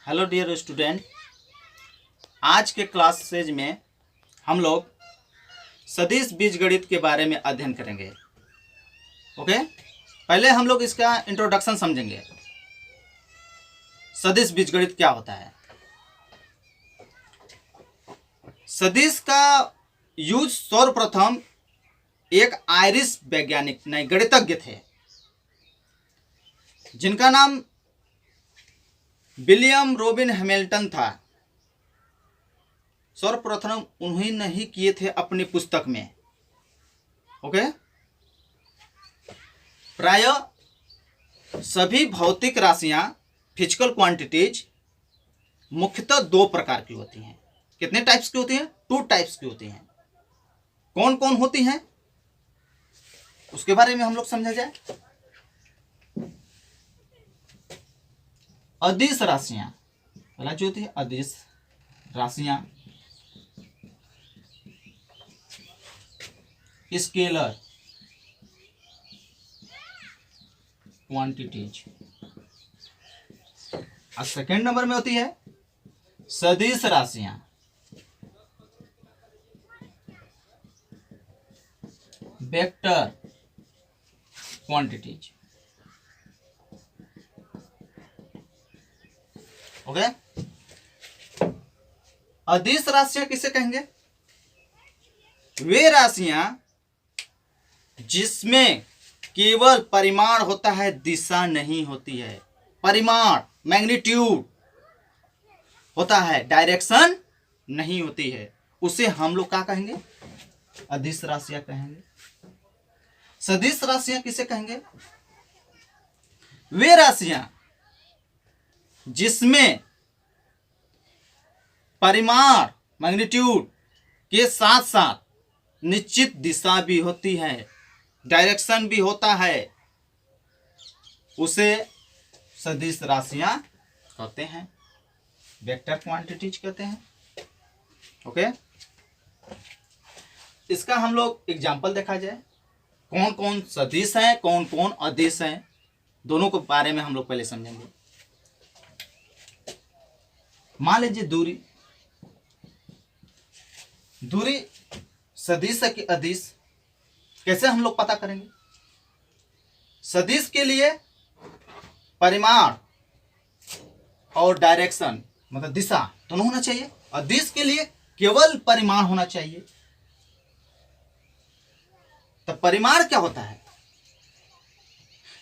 Hello dear student, आज के classes में हम लोग सदिश बीजगणित के बारे में अध्ययन करेंगे। ओके, पहले हम लोग इसका इंट्रोडक्शन समझेंगे। सदिश बीजगणित क्या होता है। सदिश का यूज सर्वप्रथम एक आयरिश वैज्ञानिक नहीं गणितज्ञ थे जिनका नाम विलियम रोबिन हैमिल्टन था। सर्वप्रथम उन्होंने ही किए थे अपनी पुस्तक में। ओके, प्राय सभी भौतिक राशियां फिजिकल क्वांटिटीज मुख्यतः दो प्रकार की होती हैं। कितने टाइप्स की होती हैं? 2 टाइप्स की होती हैं। कौन कौन होती हैं उसके बारे में हम लोग समझा जाए। अदिश राशियां, पहला जो होती है अदिश राशियां, स्केलर क्वांटिटीज, और सेकेंड नंबर में होती है सदिश राशियां, वेक्टर क्वांटिटीज। ओके, अदिश राशियां किसे कहेंगे? वे राशियां जिसमें केवल परिमाण होता है, दिशा नहीं होती है। परिमाण मैग्नीट्यूड होता है, डायरेक्शन नहीं होती है, उसे हम लोग क्या कहेंगे? अदिश राशियां कहेंगे। सदिश राशियां किसे कहेंगे? वे राशियां जिसमें परिमाण मैग्नीट्यूड के साथ साथ निश्चित दिशा भी होती है, डायरेक्शन भी होता है, उसे सदिश राशियां कहते हैं, वेक्टर क्वांटिटीज कहते हैं। ओके, इसका हम लोग एग्जांपल देखा जाए। कौन कौन सदिश हैं, कौन कौन अदिश हैं, दोनों के बारे में हम लोग पहले समझेंगे। मान लीजिए दूरी सदिश है कि अदिश, कैसे हम लोग पता करेंगे? सदिश के लिए परिमाण और डायरेक्शन मतलब दिशा दोनों होना चाहिए। अदिश के लिए केवल परिमाण होना चाहिए। तो परिमाण क्या होता है?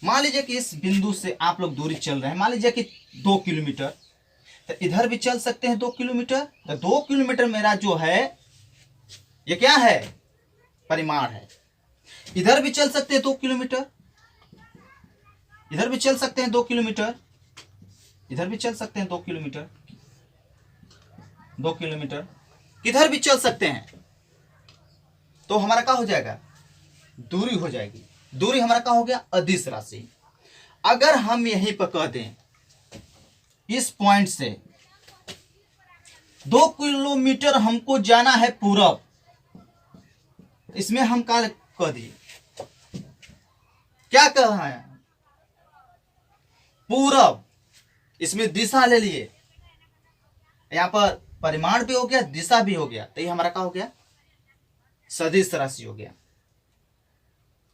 मान लीजिए कि इस बिंदु से आप लोग दूरी चल रहे हैं, मान लीजिए कि 2 किलोमीटर, तो इधर भी चल सकते हैं 2 किलोमीटर। तो 2 किलोमीटर मेरा जो है ये क्या है? परिमाण है। इधर भी चल सकते हैं 2 किलोमीटर, इधर भी चल सकते हैं 2 किलोमीटर, इधर भी चल सकते हैं 2 किलोमीटर, 2 किलोमीटर किधर भी चल सकते हैं। तो हमारा क्या हो जाएगा? दूरी हो जाएगी। दूरी हमारा क्या हो गया? अदिश राशि। अगर हम यहीं पर कह दें इस पॉइंट से 2 किलोमीटर हमको जाना है पूरब, इसमें हम क्या कह दिए? क्या कह रहा है? पूरब। इसमें दिशा ले लिए, यहां पर परिमाण भी हो गया, दिशा भी हो गया, तो ये हमारा क्या हो गया? सदिश राशि हो गया।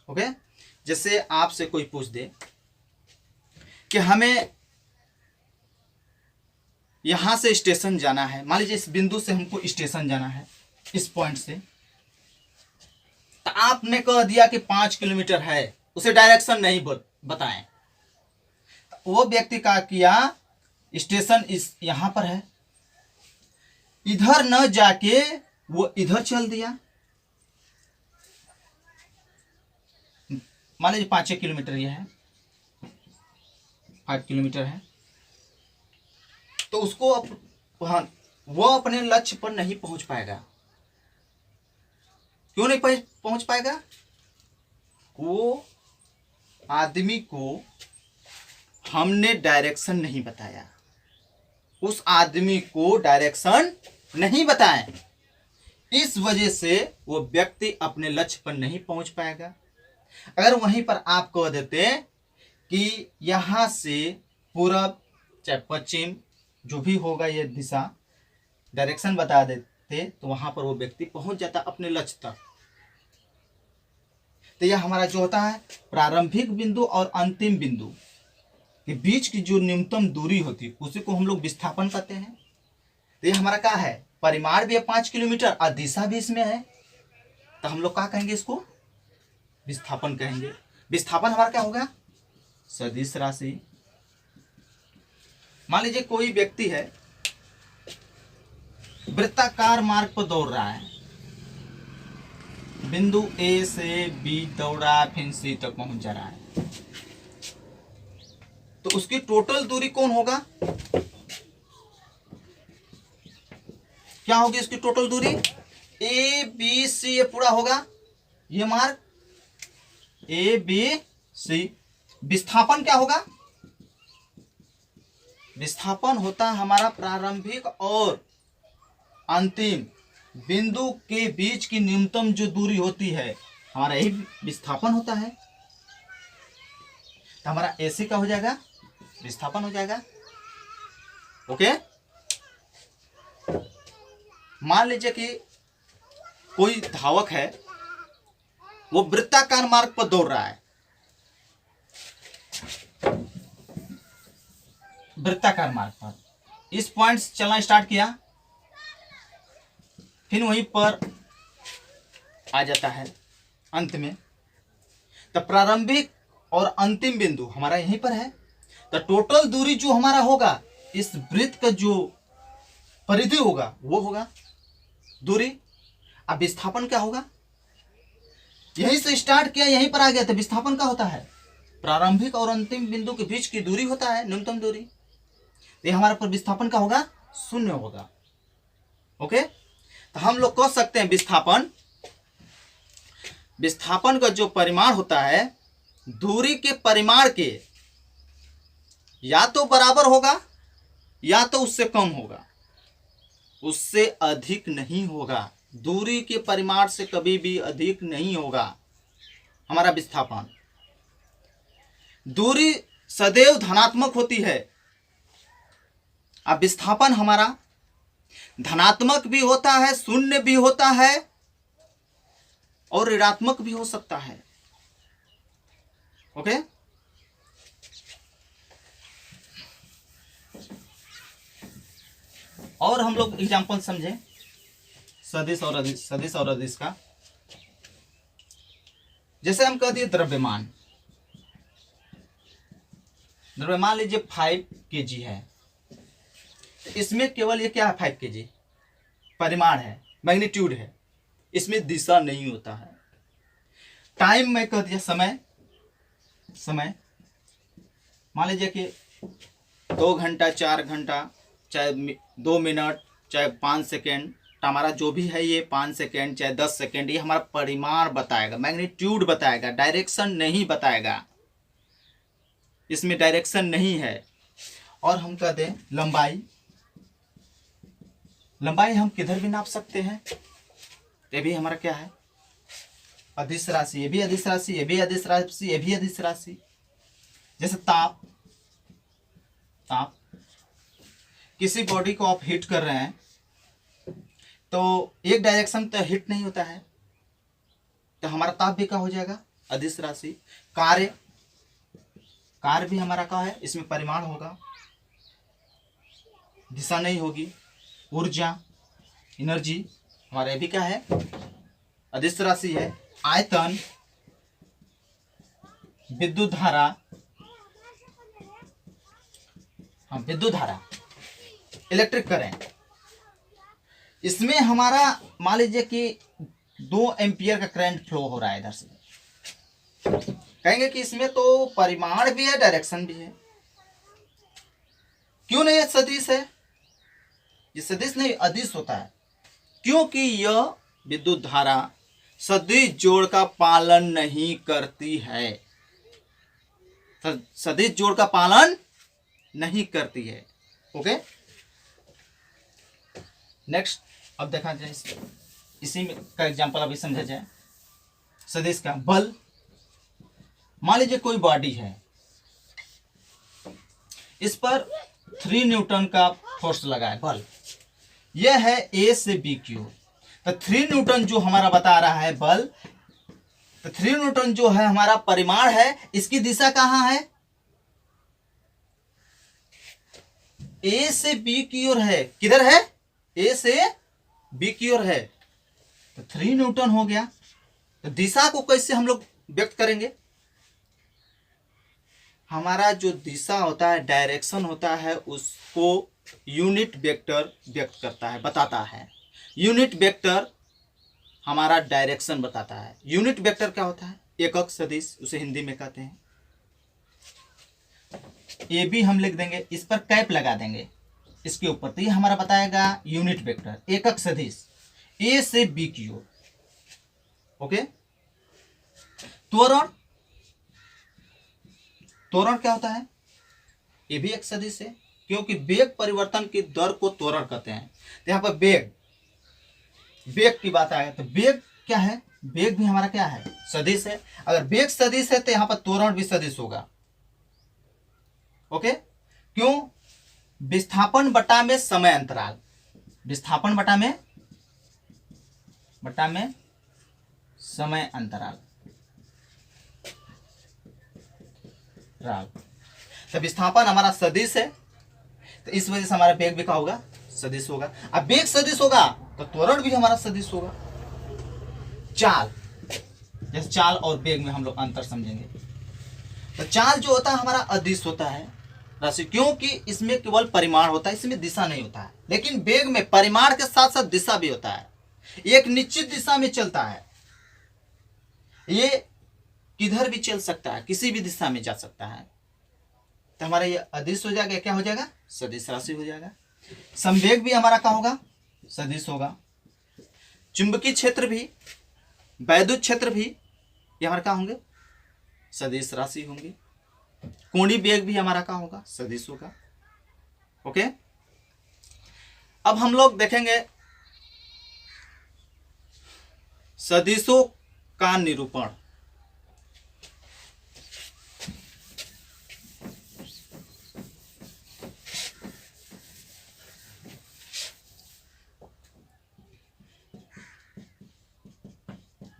ओके, जैसे आपसे कोई पूछ दे कि हमें यहां से स्टेशन जाना है, मान लीजिए इस बिंदु से हमको स्टेशन जाना है, इस पॉइंट से, तो आपने कह दिया कि 5 किलोमीटर है, उसे डायरेक्शन नहीं बताएं। वो व्यक्ति का किया स्टेशन इस यहां पर है, इधर न जाके वो इधर चल दिया। मान लीजिए 5 किलोमीटर ये है, 5 किलोमीटर है, तो उसको वो अपने लक्ष्य पर नहीं पहुंच पाएगा। क्यों नहीं पहुंच पाएगा? वो आदमी को हमने डायरेक्शन नहीं बताया, उस आदमी को डायरेक्शन नहीं बताएं, इस वजह से वो व्यक्ति अपने लक्ष्य पर नहीं पहुंच पाएगा। अगर वहीं पर आप कह देते कि यहां से पूरब चाहे पश्चिम जो भी होगा ये दिशा डायरेक्शन बता देते तो वहां पर वो व्यक्ति पहुंच जाता अपने लक्ष्य तक। तो यह हमारा जो होता है प्रारंभिक बिंदु और अंतिम बिंदु के बीच की जो न्यूनतम दूरी होती है उसी को हम लोग विस्थापन कहते हैं। तो ये हमारा क्या है, परिमाण भी है 5 किलोमीटर और दिशा भी इसमें है, तो हम लोग क्या कहेंगे, इसको विस्थापन कहेंगे। विस्थापन हमारा क्या होगा, सदिश राशि। मान लीजिए कोई व्यक्ति है वृत्ताकार मार्ग पर दौड़ रहा है, बिंदु ए से बी दौड़ा फिर सी तक पहुंच जा रहा है, तो उसकी टोटल दूरी कौन होगा, क्या होगी उसकी टोटल दूरी, ए बी सी ये पूरा होगा ये मार्ग ए बी सी। विस्थापन क्या होगा, विस्थापन होता है हमारा प्रारंभिक और अंतिम बिंदु के बीच की न्यूनतम जो दूरी होती है, हमारा यही विस्थापन होता है। तो हमारा एसी का हो जाएगा विस्थापन हो जाएगा। ओके, मान लीजिए कि कोई धावक है वो वृत्ताकार मार्ग पर दौड़ रहा है, वृत्ताकार मार्ग पर इस पॉइंट से चलना स्टार्ट किया, फिर वहीं पर आ जाता है अंत में। तो प्रारंभिक और अंतिम बिंदु हमारा यहीं पर है। तो टोटल दूरी जो हमारा होगा इस वृत्त का जो परिधि होगा वो होगा दूरी। अब विस्थापन क्या होगा, यहीं से स्टार्ट किया यहीं पर आ गया, तो विस्थापन क्या होता है, प्रारंभिक और अंतिम बिंदु के बीच की दूरी होता है न्यूनतम दूरी। ये हमारे पर विस्थापन का होगा 0 होगा। ओके, तो हम लोग कह सकते हैं विस्थापन का जो परिमाण होता है दूरी के परिमाण के या तो बराबर होगा या तो उससे कम होगा, उससे अधिक नहीं होगा। दूरी के परिमाण से कभी भी अधिक नहीं होगा हमारा विस्थापन। दूरी सदैव धनात्मक होती है। अब विस्थापन हमारा धनात्मक भी होता है, शून्य भी होता है और ऋणात्मक भी हो सकता है। ओके, और हम लोग एग्जांपल समझे सदिश और अदिश का। जैसे हम कह दिए द्रव्यमान मान लीजिए 5 kg है, इसमें केवल ये क्या है 5 kg परिमाण है, मैग्नीट्यूड है, इसमें दिशा नहीं होता है। टाइम में कह दिया समय मान लीजिए कि 2 घंटा 4 घंटा चाहे 2 मिनट चाहे 5 सेकेंड, हमारा जो भी है ये 5 सेकेंड चाहे 10 सेकेंड, ये हमारा परिमाण बताएगा, मैग्नीट्यूड बताएगा, डायरेक्शन नहीं बताएगा, इसमें डायरेक्शन नहीं है। और हम कहते हैं लंबाई हम किधर भी नाप सकते हैं, ये भी हमारा क्या है अदिश राशि, ये भी अदिश राशि, ये भी अदिश राशि, ये भी अदिश राशि। जैसे ताप किसी बॉडी को आप हीट कर रहे हैं तो एक डायरेक्शन तो हीट नहीं होता है, तो हमारा ताप भी क्या हो जाएगा अदिश राशि। कार्य भी हमारा क्या है, इसमें परिमाण होगा, दिशा नहीं होगी। ऊर्जा एनर्जी हमारा भी क्या है अदिश राशि है। आयतन, विद्युत धारा, इलेक्ट्रिक करंट, इसमें हमारा मान लीजिए कि 2 एम्पियर का करंट फ्लो हो रहा है इधर से, कहेंगे कि इसमें तो परिमाण भी है डायरेक्शन भी है। क्यों नहीं है सदिश है, ये सदिश नहीं अदिश होता है, क्योंकि यह विद्युत धारा सदिश जोड़ का पालन नहीं करती है, सदिश जोड़ का पालन नहीं करती है। ओके, नेक्स्ट अब देखा जाए इसी में का एग्जांपल अभी समझा जाए सदिश का। बल, मान लीजिए कोई बॉडी है, इस पर 3 न्यूटन का फोर्स लगा है बल। यह है ए से बी की ओर। तो 3 न्यूटन जो हमारा बता रहा है बल, तो 3 न्यूटन जो है हमारा परिमाण है, इसकी दिशा कहां है? ए से बी की ओर है। किधर है? ए से बी की ओर है। तो 3 न्यूटन हो गया। तो दिशा को कैसे हम लोग व्यक्त करेंगे? हमारा जो दिशा होता है, डायरेक्शन होता है, उसको यूनिट वेक्टर व्यक्त करता है, बताता है। यूनिट वेक्टर हमारा डायरेक्शन बताता है। यूनिट वेक्टर क्या होता है? एकक सदिश, उसे हिंदी में कहते हैं। ए बी हम लिख देंगे, इस पर कैप लगा देंगे इसके ऊपर, तो ये हमारा बताएगा यूनिट वेक्टर, एकक सदिश ए से बी की ओर। ओके। त्वरण, त्वरण क्या होता है? ये भी एक सदिश है, क्योंकि वेग परिवर्तन की दर को त्वरण कहते हैं। तो यहाँ पर वेग, वेग की बात आए तो वेग क्या है? वेग भी हमारा क्या है? सदिश है। अगर वेग सदिश है तो यहाँ पर त्वरण भी सदिश होगा। ओके। क्यों? विस्थापन बटा में समय अंतराल, विस्थापन बटा में समय अंतराल। तो विस्थापन हमारा सदिश है, तो इस वजह से हमारा वेग भी क्या होगा? सदिश होगा। अब वेग सदिश होगा तो त्वरण भी हमारा सदिश होगा। चाल, जैसे चाल और वेग में हम लोग अंतर समझेंगे। तो चाल जो होता है हमारा अदिश होता है राशि, क्योंकि इसमें केवल परिमाण होता है, इसमें दिशा नहीं होता है। लेकिन वेग में परिमाण के साथ साथ दिशा भी होता है, एक निश्चित दिशा में चलता है। ये किधर भी चल सकता है, किसी भी दिशा में जा सकता है। तो हमारा ये अदिश हो जाएगा, क्या हो जाएगा? सदिश राशि हो जाएगा। संवेग भी हमारा क्या होगा? सदिश होगा। चुंबकीय क्षेत्र भी, वैद्युत क्षेत्र भी, ये हमारे क्या होंगे? सदिश राशि होंगे। कोणीय वेग भी हमारा क्या होगा? सदिश होगा। ओके। अब हम लोग देखेंगे सदिशों का निरूपण।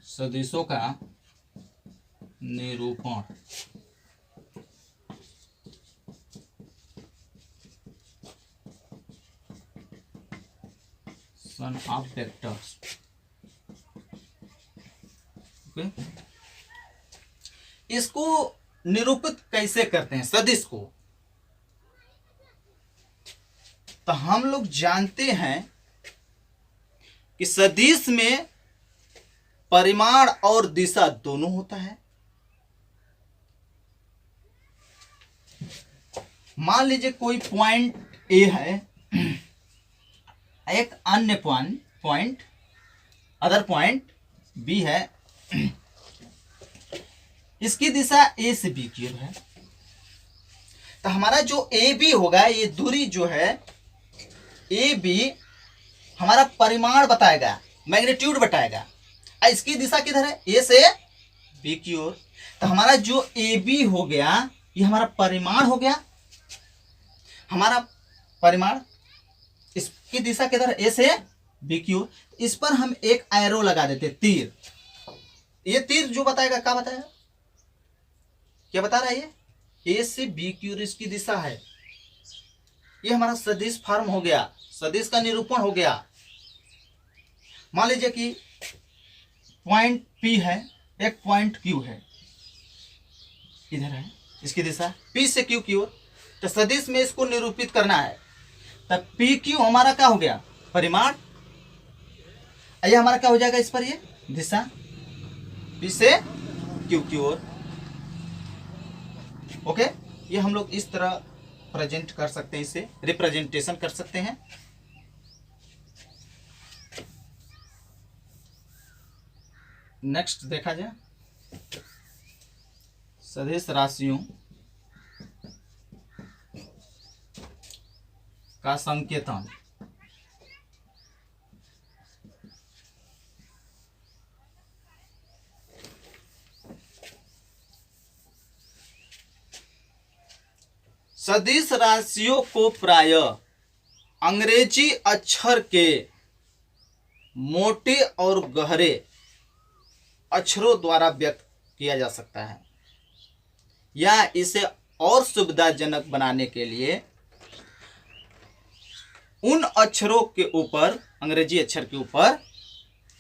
सदिशों का निरूपण। Son of vectors. ओके। इसको निरूपित कैसे करते हैं सदिश को? तो हम लोग जानते हैं कि सदिश में परिमाण और दिशा दोनों होता है। मान लीजिए कोई पॉइंट ए है, एक अन्य पॉइंट अदर पॉइंट बी है, इसकी दिशा ए से बी की ओर है। तो हमारा जो ए बी होगा, ये दूरी जो है ए बी हमारा परिमाण बताएगा, मैग्नीट्यूड बताएगा। इसकी दिशा किधर है? ए से बी की ओर। तो हमारा जो ए बी हो गया, ये हमारा परिमाण हो गया। हमारा परिमाण, इसकी दिशा किधर? ए से बी की ओर। इस पर हम एक एरो लगा देते, तीर। ये तीर जो बताएगा, क्या बताएगा? क्या बता रहा है? ये ए से बी की ओर इसकी दिशा है। ये हमारा सदिश फॉर्म हो गया, सदिश का निरूपण हो गया। मान लीजिए कि पॉइंट P है, एक पॉइंट Q है, इधर है, इसकी दिशा P से Q की ओर। तो सदिश में इसको निरूपित करना है, तब PQ हमारा क्या हो गया? परिमाण। ये हमारा क्या हो जाएगा इस पर? ये दिशा P से Q की ओर। ओके। ये हम लोग इस तरह प्रेजेंट कर सकते हैं, इसे रिप्रेजेंटेशन कर सकते हैं। नेक्स्ट देखा जाए सदिश राशियों का संकेतन। सदिश राशियों को प्रायः अंग्रेजी अक्षर के मोटे और गहरे अक्षरों द्वारा व्यक्त किया जा सकता है, या इसे और सुविधाजनक बनाने के लिए उन अक्षरों के ऊपर, अंग्रेजी अक्षर के ऊपर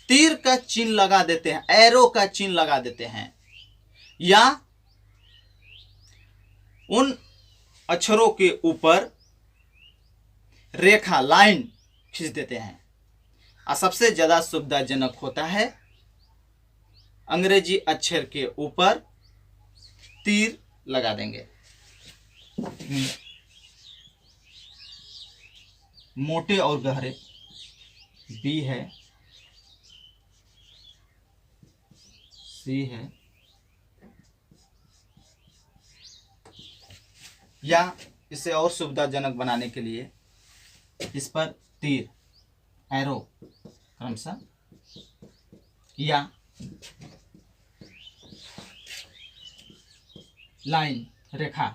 तीर का चिन्ह लगा देते हैं, एरो का चिन्ह लगा देते हैं, या उन अक्षरों के ऊपर रेखा, लाइन खींच देते हैं। और सबसे ज्यादा सुविधाजनक होता है अंग्रेजी अक्षर के ऊपर तीर लगा देंगे। मोटे और गहरे बी है, सी है, या इसे और सुविधाजनक बनाने के लिए इस पर तीर, एरो क्रमशः, या लाइन, रेखा।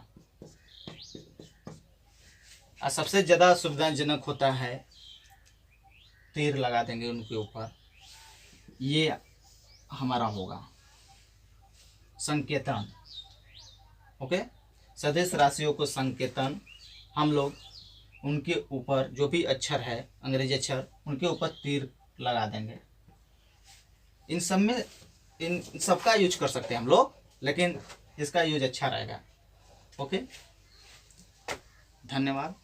और सबसे ज्यादा सुविधाजनक होता है तीर लगा देंगे उनके ऊपर। ये हमारा होगा संकेतन। ओके, सदिश राशियों को संकेतन हम लोग उनके ऊपर जो भी अक्षर है, अंग्रेजी अक्षर, उनके ऊपर तीर लगा देंगे। इन सब में, इन सबका यूज कर सकते हैं हम लोग, लेकिन इसका यूज अच्छा रहेगा। ओके, धन्यवाद।